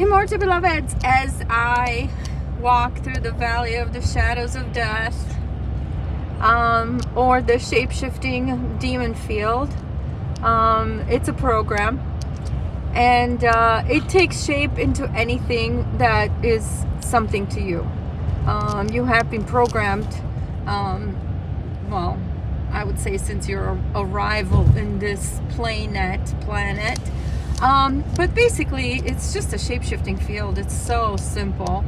Immortal beloveds, as I walk through the valley of the shadows of death, or the shape-shifting demon field, it's a program, and it takes shape into anything that is something to you. You have been programmed, well, I would say since your arrival in this planet, but basically it's just a shape-shifting field. It's so simple.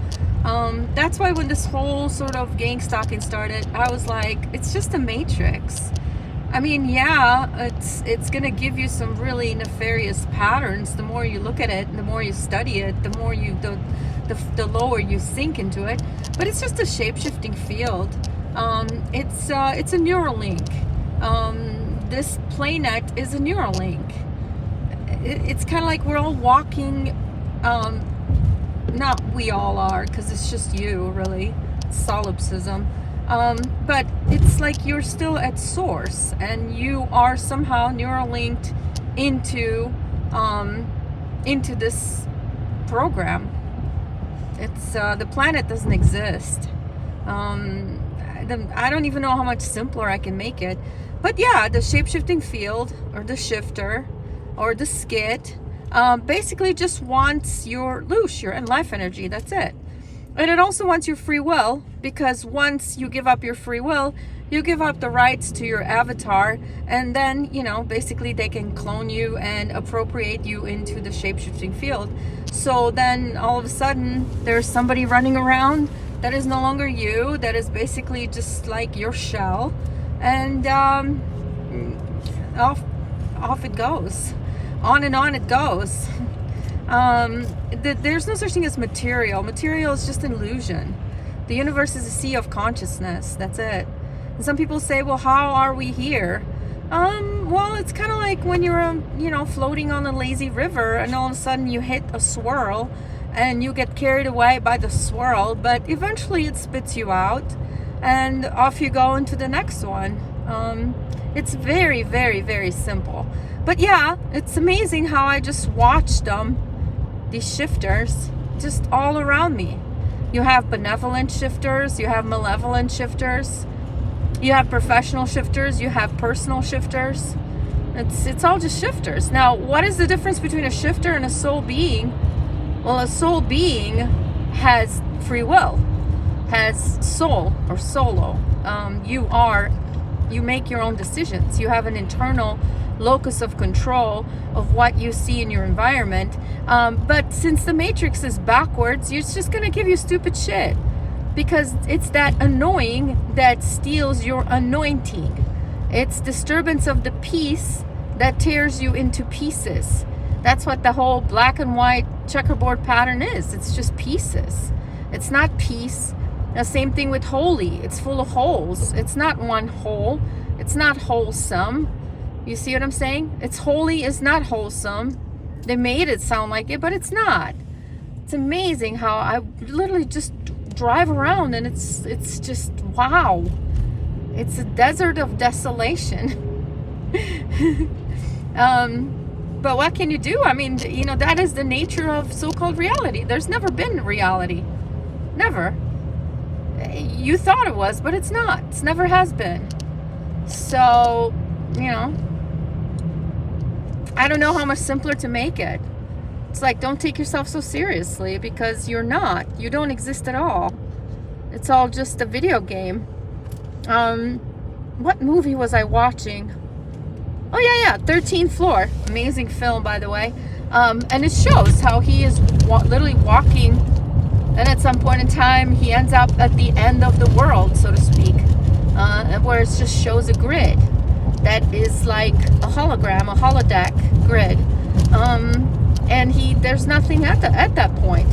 That's why when this whole sort of gang stalking started, I was like, it's just a matrix. I mean, yeah, it's gonna give you some really nefarious patterns. The more you look at it, the more you study it, the more you the lower you sink into it. But it's just a shape-shifting field. It's a neural link. This planet is a neural link. It's kind of like we're all walking, not we all are, because it's just you, really. It's solipsism. But it's like you're still at source, and you are somehow neural linked into this program. It's the planet doesn't exist. I don't even know how much simpler I can make it. But yeah, the shape-shifting field, or the shifter, or the skit, basically just wants your life energy. That's it. And it also wants your free will, because once you give up your free will, you give up the rights to your avatar, and then, basically they can clone you and appropriate you into the shape-shifting field. So then all of a sudden there's somebody running around that is no longer you, that is basically just like your shell, and off it goes. On and on it goes. There's no such thing as material. Material is just an illusion. The universe is a sea of consciousness. That's it. And some people say, well, how are we here? Well, it's kind of like when you're, floating on a lazy river, and all of a sudden you hit a swirl and you get carried away by the swirl, but eventually it spits you out and off you go into the next one. It's very, very, very simple. But yeah, it's amazing how I just watched them, these shifters, just all around me. You have benevolent shifters, you have malevolent shifters, you have professional shifters, you have personal shifters. It's all just shifters. Now, what is the difference between a shifter and a soul being? Well, a soul being has free will, has soul or solo. You make your own decisions. You have an internal locus of control of what you see in your environment. But since the matrix is backwards, it's just going to give you stupid shit, because it's that annoying that steals your anointing. It's disturbance of the peace that tears you into pieces. That's what the whole black and white checkerboard pattern is. It's just pieces. It's not peace. The same thing with holy. It's full of holes. It's not one whole. It's not wholesome. You see what I'm saying? It's holy is not wholesome. They made it sound like it, but it's not. It's amazing how I literally just drive around and it's just wow. It's a desert of desolation. But what can you do? I mean, that is the nature of so-called reality. There's never been reality. Never. You thought it was, but it's not. It's never has been. So, I don't know how much simpler to make it. It's like, don't take yourself so seriously, because you're not. You don't exist at all. It's all just a video game. What movie was I watching? Oh, yeah, 13th Floor. Amazing film, by the way. And it shows how he is literally walking, and at some point in time, he ends up at the end of the world, so to speak, where it just shows a grid that is like a hologram, a holodeck grid. And there's nothing at that point.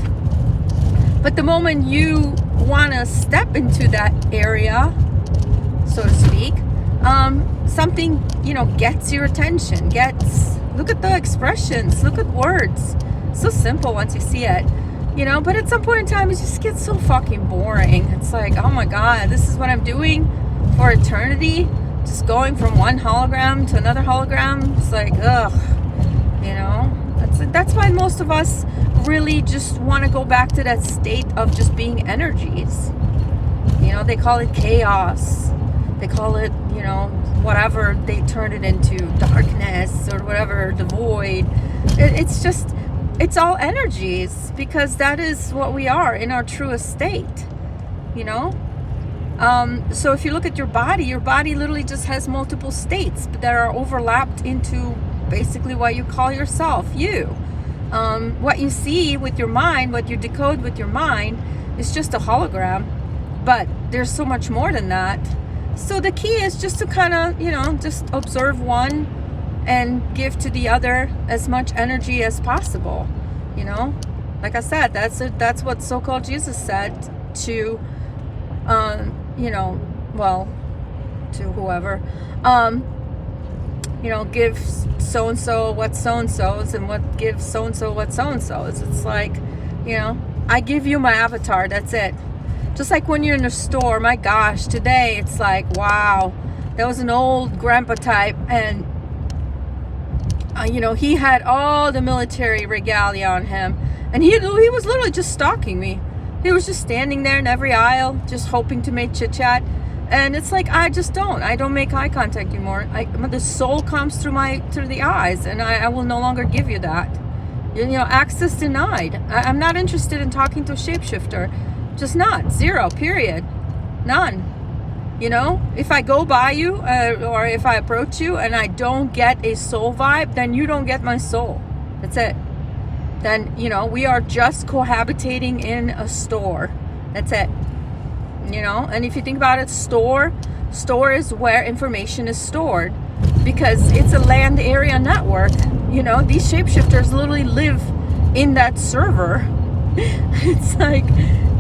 But the moment you want to step into that area, so to speak, something, gets your attention, look at the expressions, look at words. So simple once you see it, but at some point in time, it just gets so fucking boring. It's like, oh my God, this is what I'm doing for eternity, just going from one hologram to another hologram. It's like, ugh, That's why most of us really just want to go back to that state of just being energies. You know, they call it chaos. They call it, you know, whatever they turn it into, darkness or whatever, the void. It's just, it's all energies, because that is what we are in our truest state, you know? So if you look at your body literally just has multiple states that are overlapped into basically what you call yourself, you. What you see with your mind, what you decode with your mind, is just a hologram, but there's so much more than that. So the key is just to kind of, you know, just observe one and give to the other as much energy as possible. You know, like I said, that's what so-called Jesus said to, you know, well, to whoever, you know, give so-and-so what so-and-so's, and what gives so-and-so what so-and-so's. It's like, you know, I give you my avatar, that's it. Just like when you're in the store, my gosh, today it's like, wow, that was an old grandpa type, and you know, he had all the military regalia on him, and he was literally just stalking me. He was just standing there in every aisle, just hoping to make chit chat. And it's like, I don't make eye contact anymore. The soul comes through the eyes, and I will no longer give you that. You know, access denied. I'm not interested in talking to a shapeshifter. Just not. Zero, period. None. You know, if I go by you, or if I approach you and I don't get a soul vibe, then you don't get my soul. That's it. Then, you know, we are just cohabitating in a store. That's it. You know, and if you think about it, store is where information is stored, because it's a land area network. You know, these shapeshifters literally live in that server. It's like,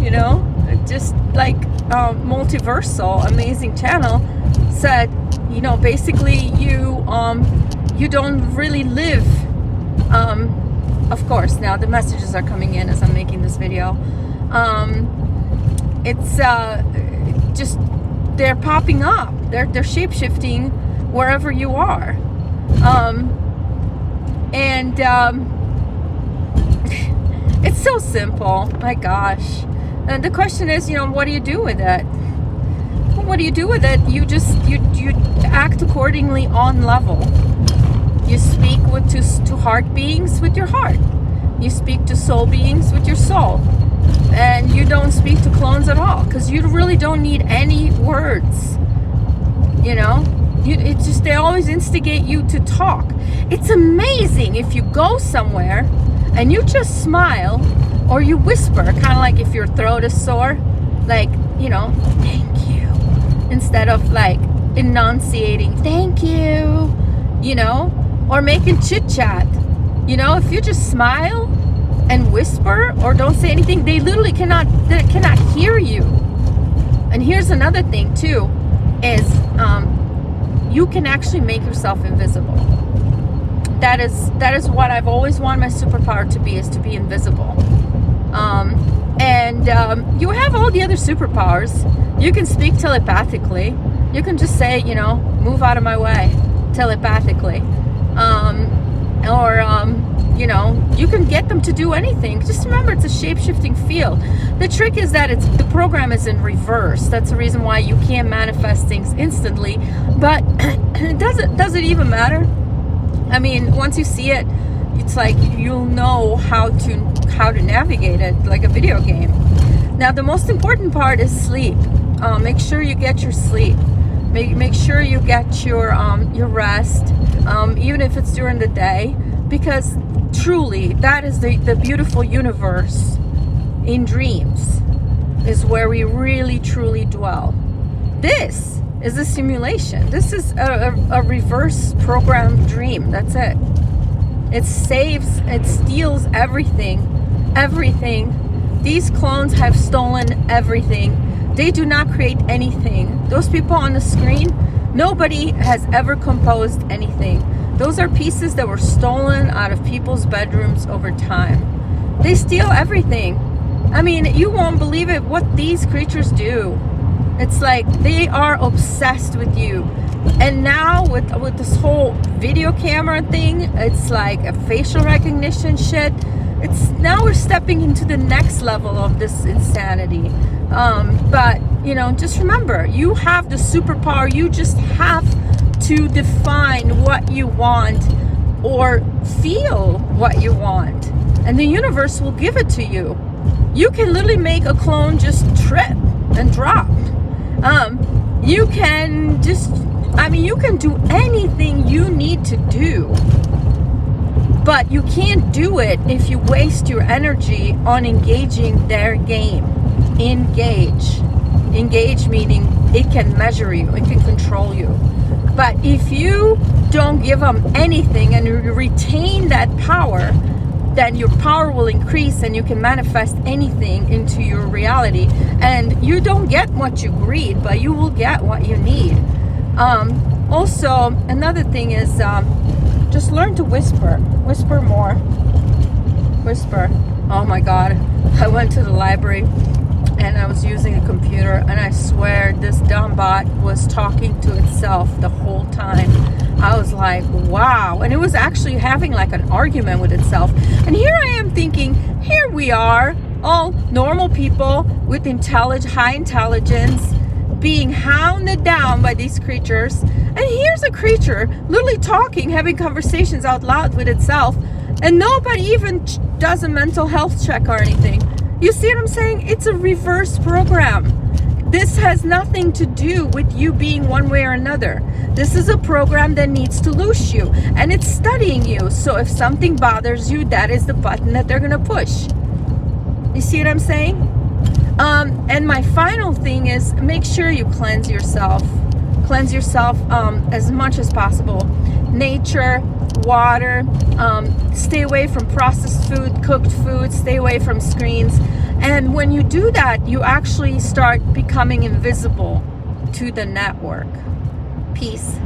you know, just like Multiversal, amazing channel, said, you know, basically you don't really live, of course, now the messages are coming in as I'm making this video. It's just, they're popping up, they're shape-shifting wherever you are, it's so simple, my gosh. And the question is, you know, what do you do with it? Well, what do you do with it? You just, you act accordingly on level. You speak to heart beings with your heart. You speak to soul beings with your soul. And you don't speak to clones at all, because you really don't need any words. You know, it's just, they always instigate you to talk. It's amazing if you go somewhere and you just smile, or you whisper, kind of like if your throat is sore, like, you know, thank you, instead of like enunciating thank you, you know, or making chit chat. You know, if you just smile and whisper or don't say anything, they literally cannot hear you. And here's another thing too, is you can actually make yourself invisible. That is what I've always wanted my superpower to be, is to be invisible. You have all the other superpowers. You can speak telepathically. You can just say, you know, move out of my way, telepathically. You know, you can get them to do anything. Just remember, it's a shape-shifting field. The trick is that the program is in reverse. That's the reason why you can't manifest things instantly. But does it even matter? I mean, once you see it, it's like you'll know how to navigate it, like a video game. Now, the most important part is sleep. Make sure you get your sleep. Make sure you get your rest, even if it's during the day, because truly, that is the beautiful universe in dreams, is where we really truly dwell. This is a simulation. This is a reverse programmed dream. That's it. It steals everything. These clones have stolen everything. They do not create anything. Those people on the screen, nobody has ever composed anything. Those are pieces that were stolen out of people's bedrooms over time. They steal everything. I mean, you won't believe it what these creatures do. It's like they are obsessed with you. And now with this whole video camera thing, it's like a facial recognition shit. it's now we're stepping into the next level of this insanity. But you know, just remember, you have the superpower. You just have to define what you want or feel what you want, and the universe will give it to you. You can literally make a clone just trip and drop. You can just, you can do anything you need to do, but you can't do it if you waste your energy on engaging their game. Engage meaning it can measure you, it can control you. But if you don't give them anything and you retain that power, then your power will increase and you can manifest anything into your reality. And you don't get what you greed, but you will get what you need. Also, another thing is just learn to whisper. Whisper more. Whisper. Oh my God. I went to the library and I was using a computer, and I swear this dumb bot was talking to itself the whole time. I was like, wow. And it was actually having like an argument with itself. And here I am thinking, here we are, all normal people with high intelligence, being hounded down by these creatures. And here's a creature literally talking, having conversations out loud with itself, and nobody even does a mental health check or anything. You see what I'm saying? It's a reverse program. This has nothing to do with you being one way or another. This is a program that needs to loose you, and it's studying you. So if something bothers you, that is the button that they're gonna push. You see what I'm saying? And my final thing is, make sure you cleanse yourself. Cleanse yourself as much as possible. Nature, water, stay away from processed food, cooked food, stay away from screens. And when you do that, you actually start becoming invisible to the network. Peace.